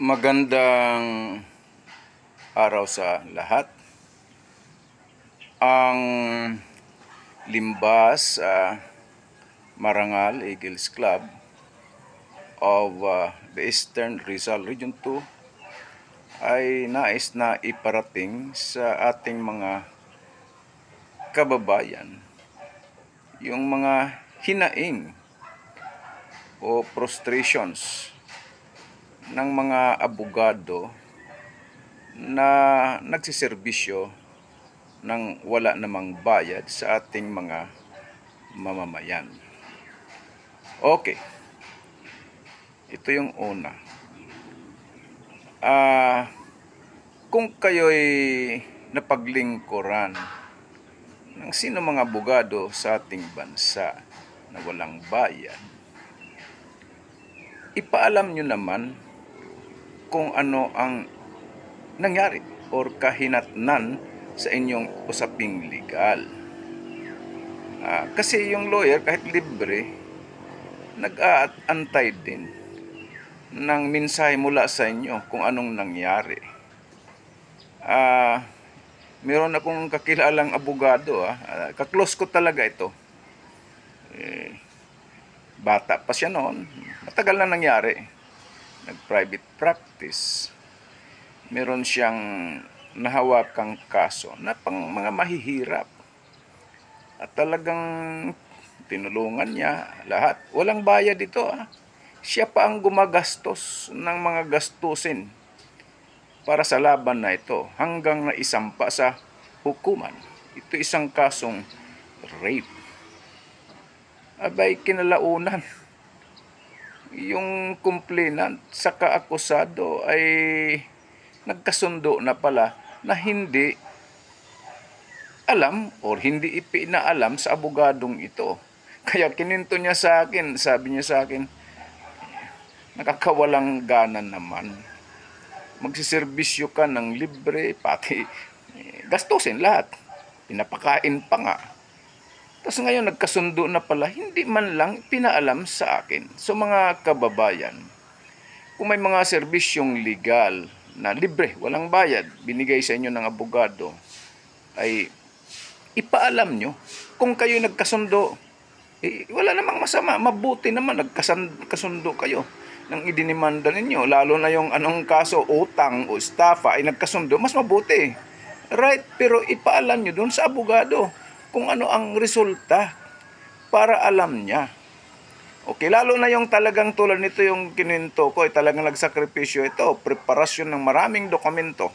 Magandang araw sa lahat. Ang limbas sa Marangal Eagles Club of the Eastern Rizal Region 2 ay nais na iparating sa ating mga kababayan yung mga hinaing o frustrations ng mga abogado na nagsiserbisyo ng wala namang bayad sa ating mga mamamayan. Okay, ito yung una. Kung kayo'y napaglingkuran ng sino mga abogado sa ating bansa na walang bayad, ipaalam nyo naman kung ano ang nangyari or kahinatnan sa inyong usaping legal. Kasi yung lawyer kahit libre, nag-aantay din ng mensahe mula sa inyo kung anong nangyari. Meron akong kakilalang abogado, kaklose ko talaga ito. Bata pa siya noon, matagal na nangyari. Nag-private practice. Meron siyang nahawakang kaso na pang mga mahihirap. At talagang tinulungan niya lahat. Walang bayad ito. Siya pa ang gumagastos ng mga gastusin para sa laban na ito hanggang naisampa sa hukuman. Ito isang kasong rape. Abay, kinalaunan, yung complainant sa kaakusado ay nagkasundo na pala na hindi alam or hindi ipinaalam sa abogadong ito. Kaya kininto niya sa akin, sabi niya sa akin, nakakawalang gana naman. Magsiservisyo ka ng libre, pati gastusin lahat. Pinapakain pa nga. Tapos ngayon nagkasundo na pala, hindi man lang pinaalam sa akin. So mga kababayan, kung may mga serbisyong legal na libre, walang bayad, binigay sa inyo ng abogado, ay ipaalam nyo. Kung kayo nagkasundo, wala namang masama, mabuti naman nagkasundo kayo ng idinimanda ninyo, lalo na yung anong kaso, utang o estafa ay nagkasundo, mas mabuti. Right, pero ipaalam nyo dun sa abogado kung ano ang resulta para alam niya. Okay, lalo na yung talagang tulad nito yung kininto ko, talagang nagsakripisyo ito, preparasyon ng maraming dokumento.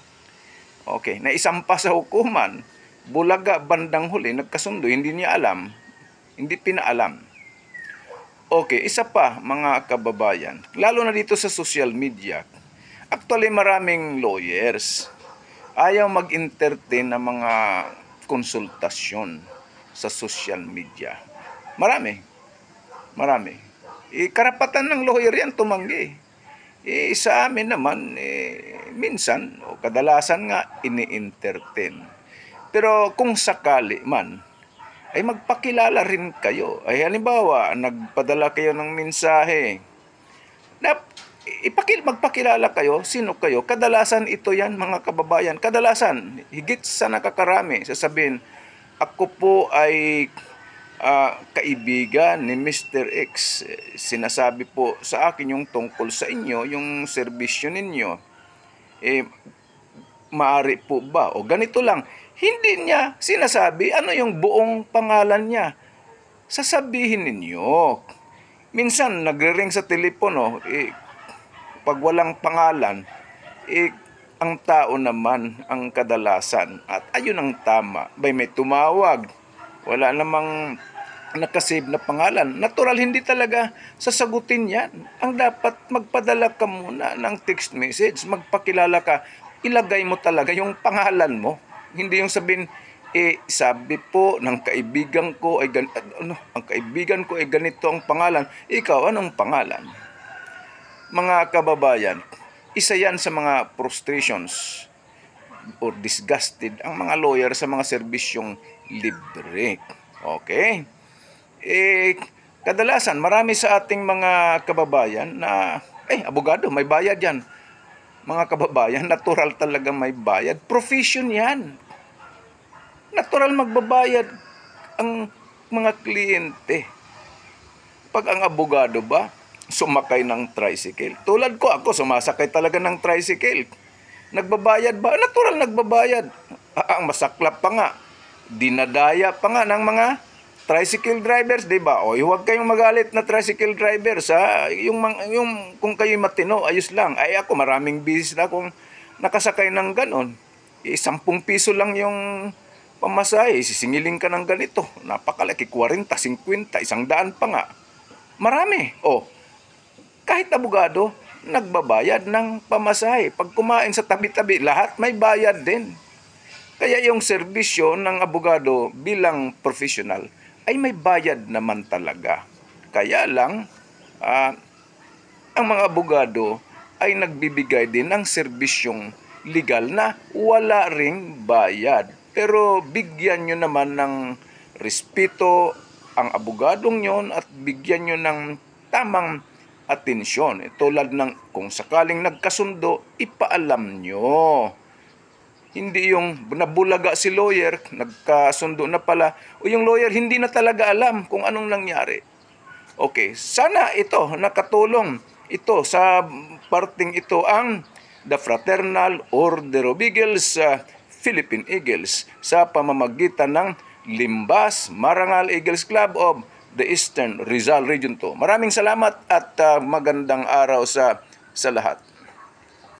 Okay, naisampa sa hukuman, bulaga bandang huli, nagkasundo, hindi niya alam, hindi pinaalam. Okay, isa pa mga kababayan, lalo na dito sa social media, actually maraming lawyers ayaw mag-entertain ng mga konsultasyon sa social media. Marami. Karapatan ng lawyer yan tumanggi. Sa amin naman, minsan o kadalasan nga ini-entertain. Pero kung sakali man, ay magpakilala rin kayo. Ay halimbawa, nagpadala kayo ng mensahe. Magpakilala kayo, sino kayo. Kadalasan ito yan mga kababayan. Kadalasan, higit sa nakakarami, sasabihin, ako po ay kaibigan ni Mr. X. Sinasabi po sa akin yung tungkol sa inyo, yung serbisyo ninyo. Maari po ba? O ganito lang. Hindi niya sinasabi ano yung buong pangalan niya. Sasabihin ninyo. Minsan, nagre-ring sa telepono, pag walang pangalan, ang tao naman ang kadalasan. At ayun ang tama. May tumawag. Wala namang nakasave na pangalan. Natural, hindi talaga sasagutin yan. Ang dapat, magpadala ka muna ng text message. Magpakilala ka. Ilagay mo talaga yung pangalan mo. Hindi yung sabihin, sabi po ng kaibigan ko ay ang kaibigan ko ay ganito ang pangalan. Ikaw, anong pangalan? Mga kababayan, isa yan sa mga frustrations or disgusted ang mga lawyer sa mga serbisyong libre. Okay? Kadalasan, marami sa ating mga kababayan na, abogado, may bayad yan. mga kababayan, natural talaga may bayad. Profession yan. Natural magbabayad ang mga kliyente. Pag ang abogado ba, sumakay ng tricycle. Tulad ko, ako sumasakay talaga ng tricycle. Nagbabayad ba? Natural nagbabayad. Ang masaklap pa nga, dinadaya pa nga ng mga tricycle drivers, 'di ba? O huwag kayong magalit na tricycle driver sa yung kung kayo matino, ayos lang. Ay ako maraming bisis na akong nakasakay ng ganon. 10 piso lang yung pamasahe, sisingiling ka ng ganito. Napakalaki, 40, 50, 100 pa nga. Marami. O, kahit abogado, nagbabayad ng pamasahe. Pag kumain sa tabi-tabi, lahat may bayad din. Kaya yung serbisyo ng abogado bilang professional ay may bayad naman talaga. Kaya lang, ang mga abogado ay nagbibigay din ng serbisyong legal na wala ring bayad. Pero bigyan nyo naman ng respeto ang abogadong yon at bigyan nyo ng tamang atensyon. Tulad ng kung sakaling nagkasundo, ipaalam nyo. Hindi yung nabulaga si lawyer, nagkasundo na pala, o yung lawyer hindi na talaga alam kung anong nangyari. Okay, sana ito nakatulong ito sa parting ito ang The Fraternal Order of Eagles, Philippine Eagles, sa pamamagitan ng Limbas Marangal Eagles Club of the Eastern Rizal Region 2. Maraming salamat at magandang araw sa lahat.